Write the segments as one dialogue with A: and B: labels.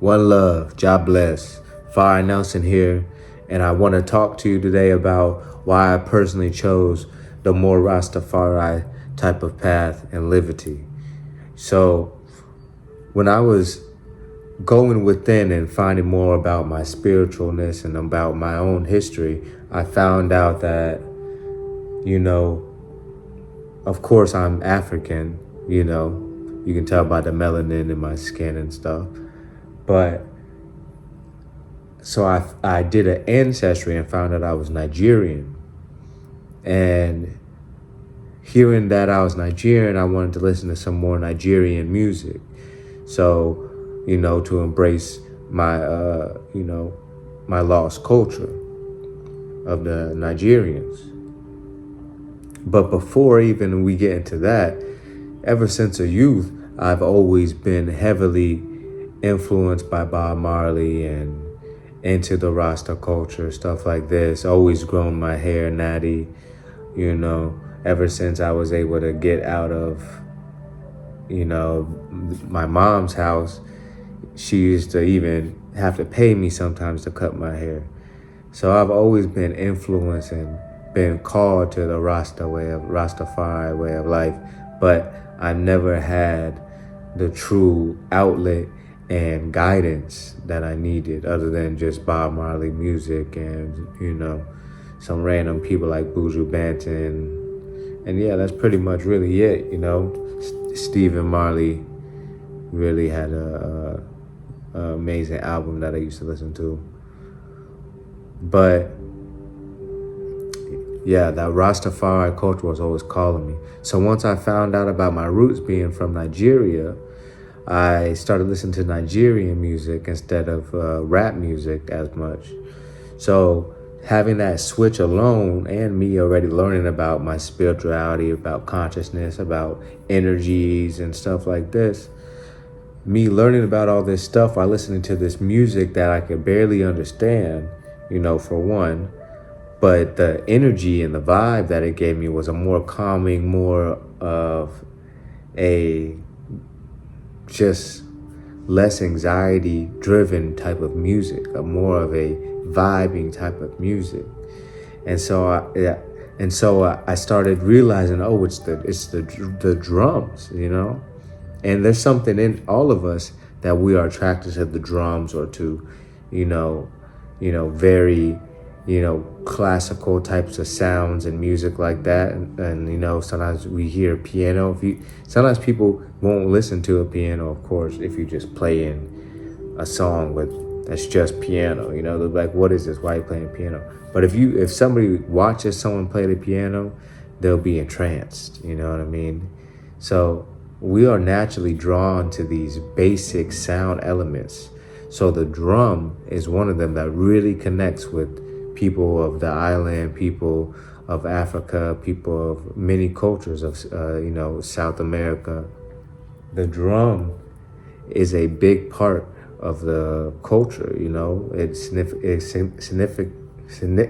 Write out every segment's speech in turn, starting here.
A: One love, God bless. Fire Nelson here, and I want to talk to you today about why I personally chose the more Rastafari type of path and livity. So, when I was going within and finding more about my spiritualness and about my own history, I found out that, of course I'm African, you can tell by the melanin in my skin and stuff. But so I did an ancestry and found out I was Nigerian. And hearing that I was Nigerian, I wanted to listen to some more Nigerian music. So, to embrace my, my lost culture of the Nigerians. But before even we get into that, ever since a youth, I've always been heavily influenced by Bob Marley and into the Rasta culture, stuff like this. Always grown my hair natty, ever since I was able to get out of, my mom's house. She used to even have to pay me sometimes to cut my hair. So I've always been influenced and been called to the Rastafari way of life, but I never had the true outlet and guidance that I needed other than just Bob Marley music and, some random people like Buju Banton. And yeah, that's pretty much really it, Stephen Marley really had a amazing album that I used to listen to. But yeah, that Rastafari culture was always calling me. So once I found out about my roots being from Nigeria, I started listening to Nigerian music instead of rap music as much. So having that switch alone and me already learning about my spirituality, about consciousness, about energies and stuff like this, me learning about all this stuff while listening to this music that I could barely understand, for one, but the energy and the vibe that it gave me was a more calming, more of a just less anxiety driven type of music, a more of a vibing type of music. And so I started realizing, it's the drums, and there's something in all of us that we are attracted to the drums or to, very, classical types of sounds and music like that. And sometimes we hear piano. Sometimes people won't listen to a piano, of course, if you just playing a song that's just piano. They're like, what is this? Why are you playing piano? But if somebody watches someone play the piano, they'll be entranced. You know what I mean? So we are naturally drawn to these basic sound elements. So the drum is one of them that really connects with people of the island, people of Africa, people of many cultures of, South America. The drum is a big part of the culture, It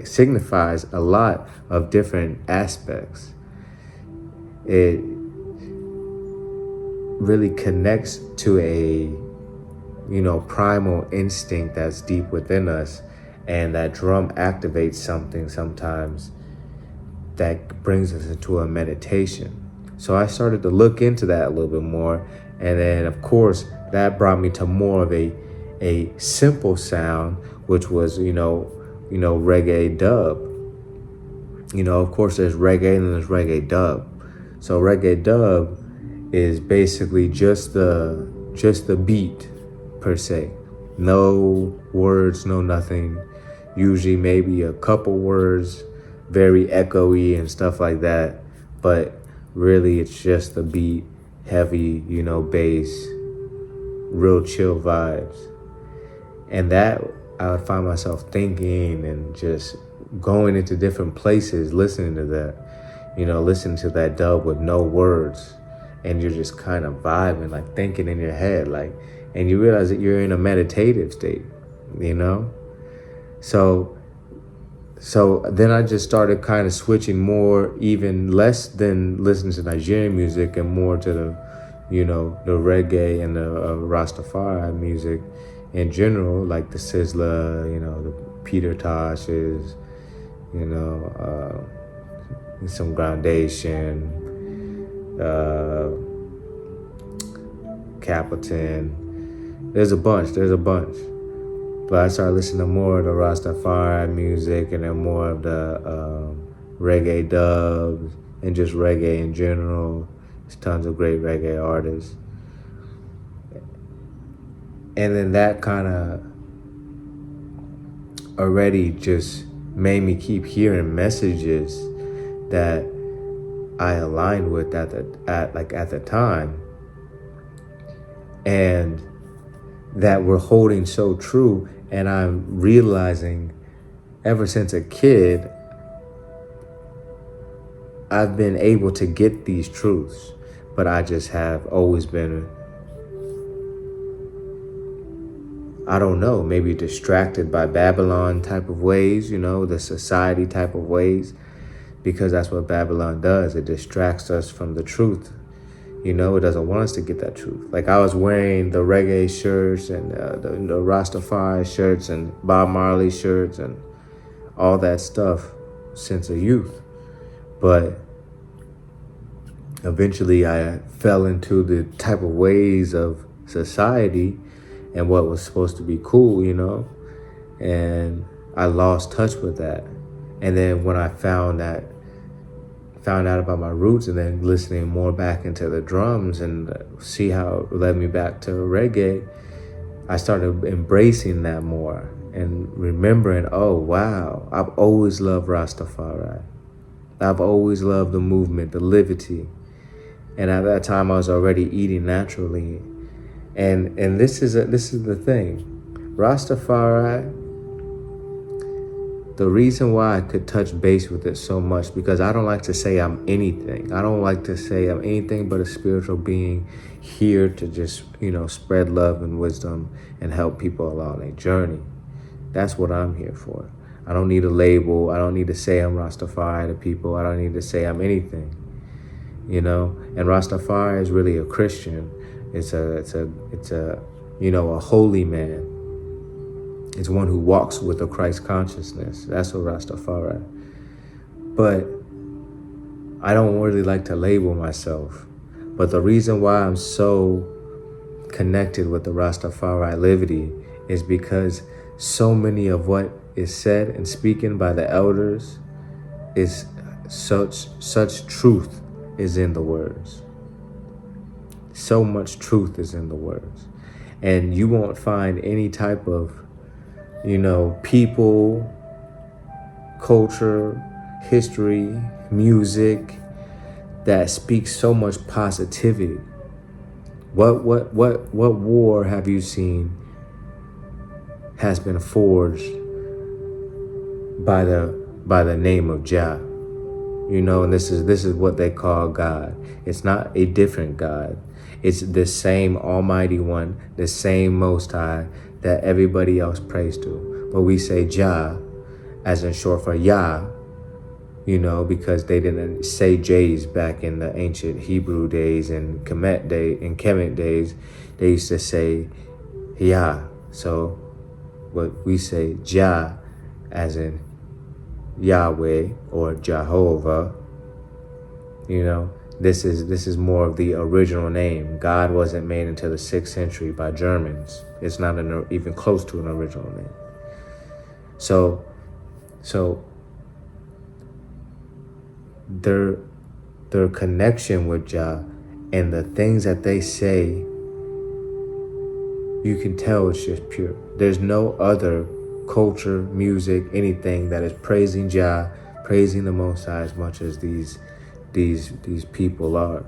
A: signifies a lot of different aspects. It really connects to a primal instinct that's deep within us, and that drum activates something sometimes that brings us into a meditation. So I started to look into that a little bit more, and then of course that brought me to more of a simple sound, which was reggae dub. Of course there's reggae and there's reggae dub. So reggae dub is basically just the beat per se. No words, no nothing. Usually maybe a couple words, very echoey and stuff like that. But really it's just the beat, heavy, bass, real chill vibes. And that I would find myself thinking and just going into different places, listening to that, listening to that dub with no words. And you're just kind of vibing, like thinking in your head, and you realize that you're in a meditative state, So then I just started kind of switching more, even less than listening to Nigerian music and more to the, the reggae and the Rastafari music, in general, like the Sizzler, the Peter Toshes, some Groundation, Capleton. There's a bunch. But I started listening to more of the Rastafari music, and then more of the reggae dubs, and just reggae in general. There's tons of great reggae artists. And then that kind of already just made me keep hearing messages that I aligned with at the time, and that were holding so true. And I'm realizing ever since a kid, I've been able to get these truths, but I just have always been, I don't know, maybe distracted by Babylon type of ways, the society type of ways, because that's what Babylon does. It distracts us from the truth. It doesn't want us to get that truth. Like, I was wearing the reggae shirts and the Rastafari shirts and Bob Marley shirts and all that stuff since a youth. But eventually I fell into the type of ways of society and what was supposed to be cool, and I lost touch with that. And then when I found out about my roots, and then listening more back into the drums and see how it led me back to reggae, I started embracing that more and remembering, oh wow, I've always loved Rastafari. I've always loved the movement, the livity. And at that time I was already eating naturally. And this is the thing. Rastafari, the reason why I could touch base with it so much, because I don't like to say I'm anything. I don't like to say I'm anything but a spiritual being here to just, spread love and wisdom and help people along their journey. That's what I'm here for. I don't need a label. I don't need to say I'm Rastafari to people. I don't need to say I'm anything, And Rastafari is really a Christian. It's a holy man. It's one who walks with a Christ consciousness. That's what Rastafari. But I don't really like to label myself. But the reason why I'm so connected with the Rastafari livity is because so many of what is said and spoken by the elders is such truth is in the words. So much truth is in the words. And you won't find any type of people, culture, history, music that speaks so much positivity. What war have you seen has been forged by the name of Jah? And this is what they call God. It's not a different God. It's the same Almighty One, the same Most High that everybody else prays to. But we say Jah, as in short for Yah, because they didn't say J's back in the ancient Hebrew days and Kemet days. They used to say Yah. So what we say Jah, as in Yahweh or Jehovah, this is more of the original name. God wasn't made until the 6th century by Germans. It's not even close to an original name. So their connection with Jah and the things that they say, you can tell it's just pure. There's no other culture, music, anything that is praising Jah, praising the Most High as much as these people are.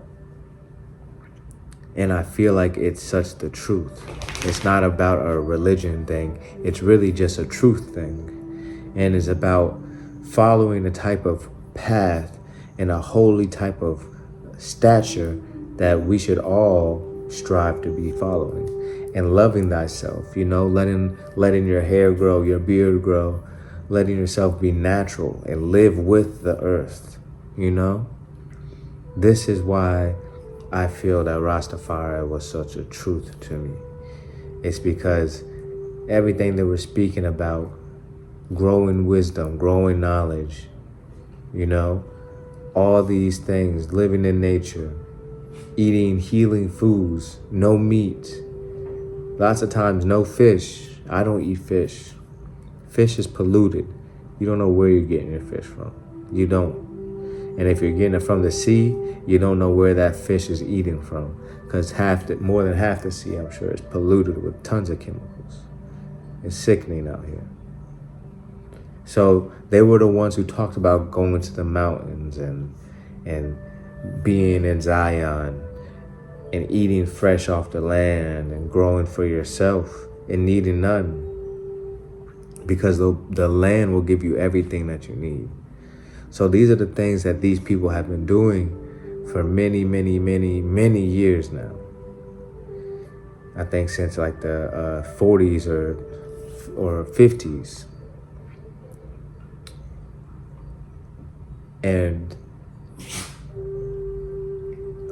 A: And I feel like it's such the truth. It's not about a religion thing. It's really just a truth thing. And it's about following the type of path and a holy type of stature that we should all strive to be following. And loving thyself, letting your hair grow, your beard grow, letting yourself be natural and live with the earth, This is why I feel that Rastafari was such a truth to me. It's because everything that we're speaking about, growing wisdom, growing knowledge, you know, all these things, living in nature, eating healing foods, no meat, lots of times no fish. I don't eat fish. Fish is polluted. You don't know where you're getting your fish from. You don't. And if you're getting it from the sea, you don't know where that fish is eating from, because more than half the sea, I'm sure, is polluted with tons of chemicals. It's sickening out here. So they were the ones who talked about going to the mountains and being in Zion and eating fresh off the land and growing for yourself and needing none, because the land will give you everything that you need. So these are the things that these people have been doing for many, many, many, many years now. I think since like the 40s or 50s. And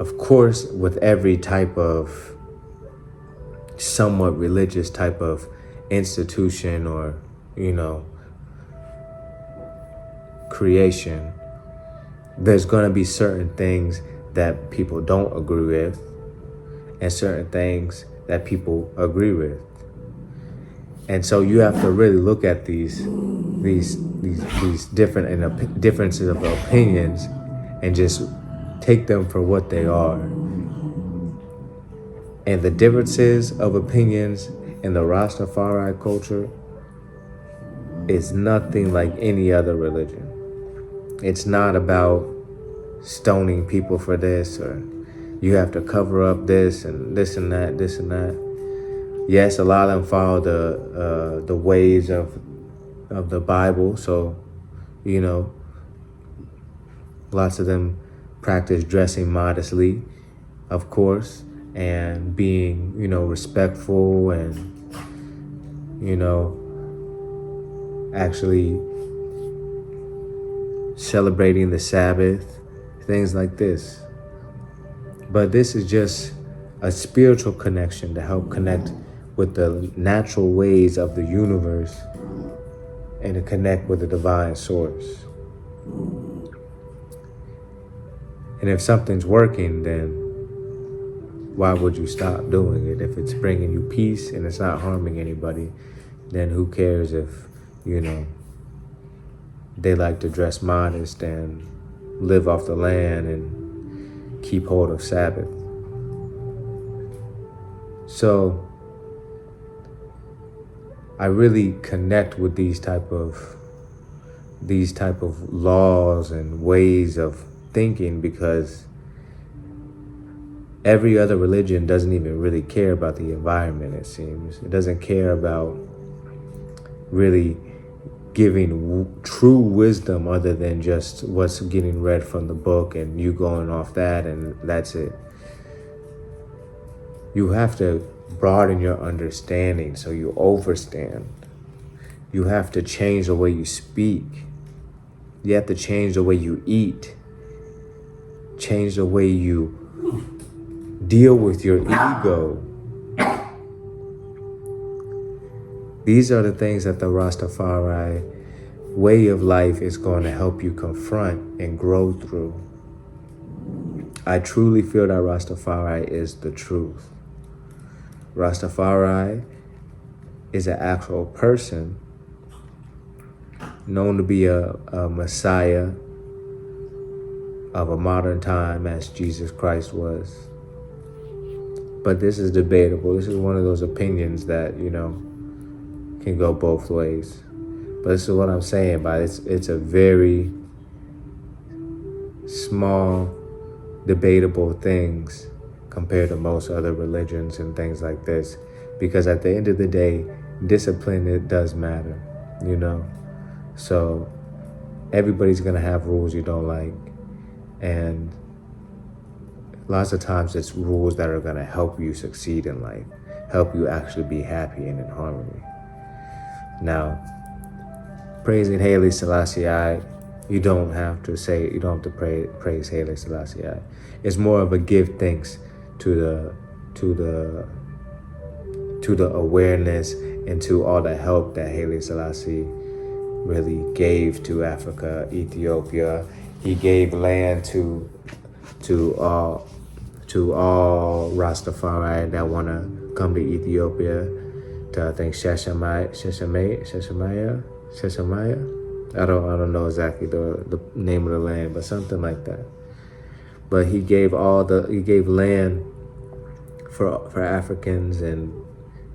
A: of course, with every type of somewhat religious type of institution or, creation, there's going to be certain things that people don't agree with and certain things that people agree with. And so you have to really look at these different differences of opinions and just take them for what they are. And the differences of opinions in the Rastafari culture is nothing like any other religion. It's not about stoning people for this, or you have to cover up this and this and that, this and that. Yes, a lot of them follow the ways of the Bible, so lots of them practice dressing modestly, of course, and being respectful and actually celebrating the Sabbath, things like this. But this is just a spiritual connection to help connect with the natural ways of the universe and to connect with the divine source. And if something's working, then why would you stop doing it? If it's bringing you peace and it's not harming anybody, then who cares if, they like to dress modest and live off the land and keep hold of Sabbath. So I really connect with these type of laws and ways of thinking, because every other religion doesn't even really care about the environment, it seems. It doesn't care about really giving true wisdom other than just what's getting read from the book and you going off that and that's it. You have to broaden your understanding so you overstand. You have to change the way you speak. You have to change the way you eat. Change the way you deal with your ego. These are the things that the Rastafari way of life is going to help you confront and grow through. I truly feel that Rastafari is the truth. Rastafari is an actual person known to be a Messiah of a modern time as Jesus Christ was. But this is debatable. This is one of those opinions that, can go both ways. But this is what I'm saying by it's a very small, debatable things compared to most other religions and things like this. Because at the end of the day, discipline, it does matter, So everybody's gonna have rules you don't like. And lots of times it's rules that are gonna help you succeed in life, help you actually be happy and in harmony. Now, praising Haile Selassie, you don't have to praise Haile Selassie. It's more of a give thanks to the awareness into all the help that Haile Selassie really gave to Africa, Ethiopia. He gave land to all Rastafari that want to come to Ethiopia. To I think Sheshamaya. I don't know exactly the name of the land, but something like that. But he gave land for Africans and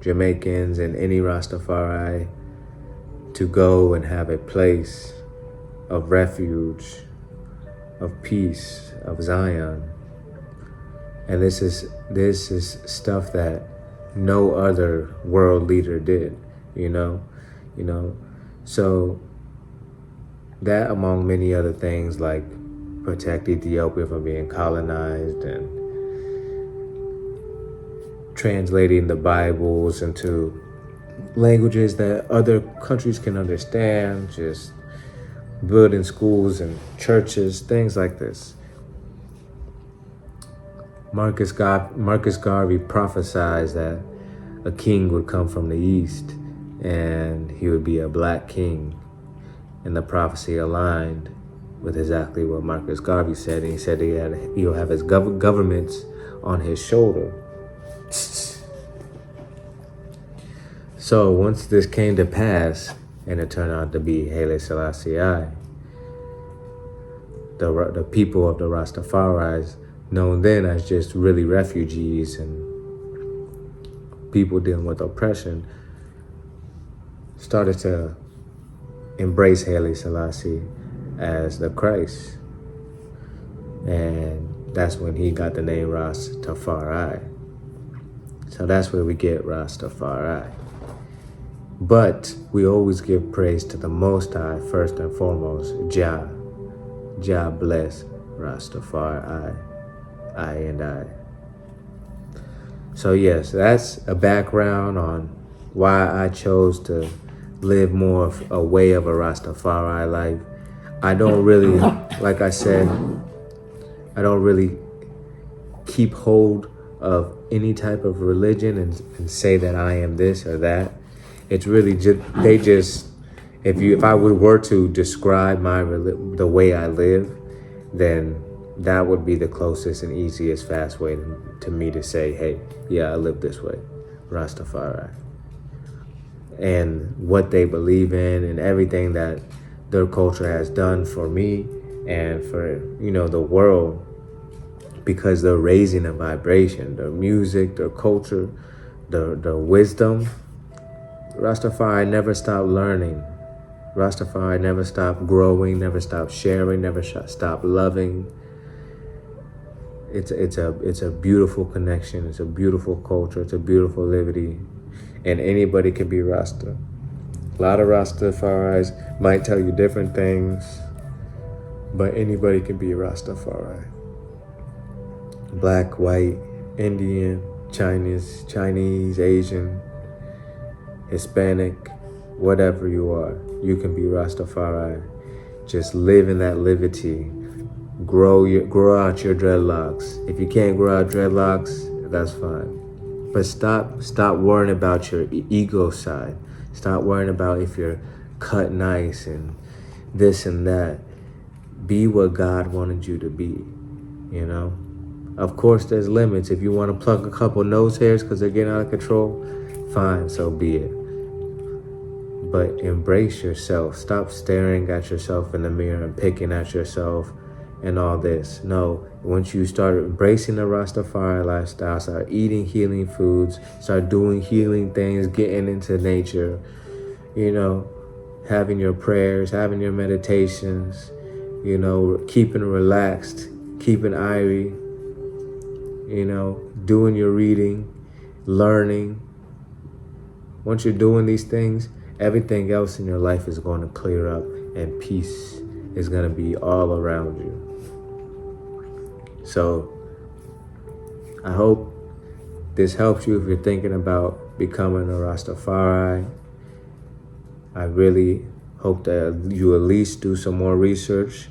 A: Jamaicans and any Rastafari to go and have a place of refuge, of peace, of Zion. And this is stuff that no other world leader did, you know. So that, among many other things, like protect Ethiopia from being colonized and translating the Bibles into languages that other countries can understand, just building schools and churches, things like this. Marcus Garvey prophesied that a king would come from the east and he would be a black king. And the prophecy aligned with exactly what Marcus Garvey said. And he said he'll have his governments on his shoulder. So once this came to pass, and it turned out to be Haile Selassie, the people of the Rastafaris, known then as just really refugees and people dealing with oppression, started to embrace Haile Selassie as the Christ. And that's when he got the name Rastafari. So that's where we get Rastafari. But we always give praise to the Most High first and foremost. Jah bless Rastafari, I and I. So yes, that's a background on why I chose to live more of a way of a Rastafari life. I don't really, like I said, I don't really keep hold of any type of religion and say that I am this or that. It's really just, if I were to describe the way I live, then that would be the closest and easiest, fast way to me to say, hey, yeah, I live this way, Rastafari. And what they believe in and everything that their culture has done for me and for, the world, because they're raising a vibration, their music, their culture, their wisdom. Rastafari never stopped learning. Rastafari never stopped growing, never stopped sharing, never stopped loving. It's a beautiful connection. It's a beautiful culture. It's a beautiful livity. And anybody can be Rasta. A lot of Rastafaris might tell you different things, but anybody can be a Rastafari. Black, white, Indian, Chinese, Asian, Hispanic, whatever you are, you can be Rastafari. Just live in that livity. Grow out your dreadlocks. If you can't grow out dreadlocks, that's fine. But stop worrying about your ego side. Stop worrying about if you're cut nice and this and that. Be what God wanted you to be, Of course, there's limits. If you want to pluck a couple nose hairs because they're getting out of control, fine, so be it. But embrace yourself. Stop staring at yourself in the mirror and picking at yourself and all this. No, once you start embracing the Rastafari lifestyle, start eating healing foods, start doing healing things, getting into nature, having your prayers, having your meditations, keeping relaxed, keeping irie, doing your reading, learning. Once you're doing these things, everything else in your life is going to clear up and peace is going to be all around you. So I hope this helps you if you're thinking about becoming a Rastafari. I really hope that you at least do some more research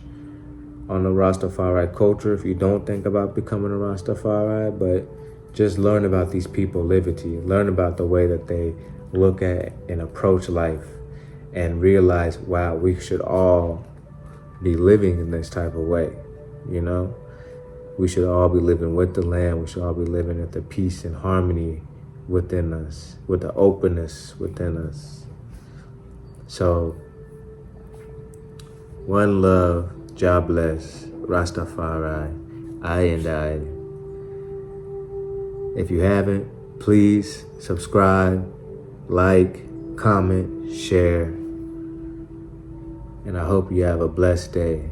A: on the Rastafari culture if you don't think about becoming a Rastafari, but just learn about these people, livity. Learn about the way that they look at and approach life and realize, wow, we should all be living in this type of way, you know? We should all be living with the land. We should all be living at the peace and harmony within us, with the openness within us. So, one love, God bless, Rastafari, I and I. If you haven't, please subscribe, like, comment, share. And I hope you have a blessed day.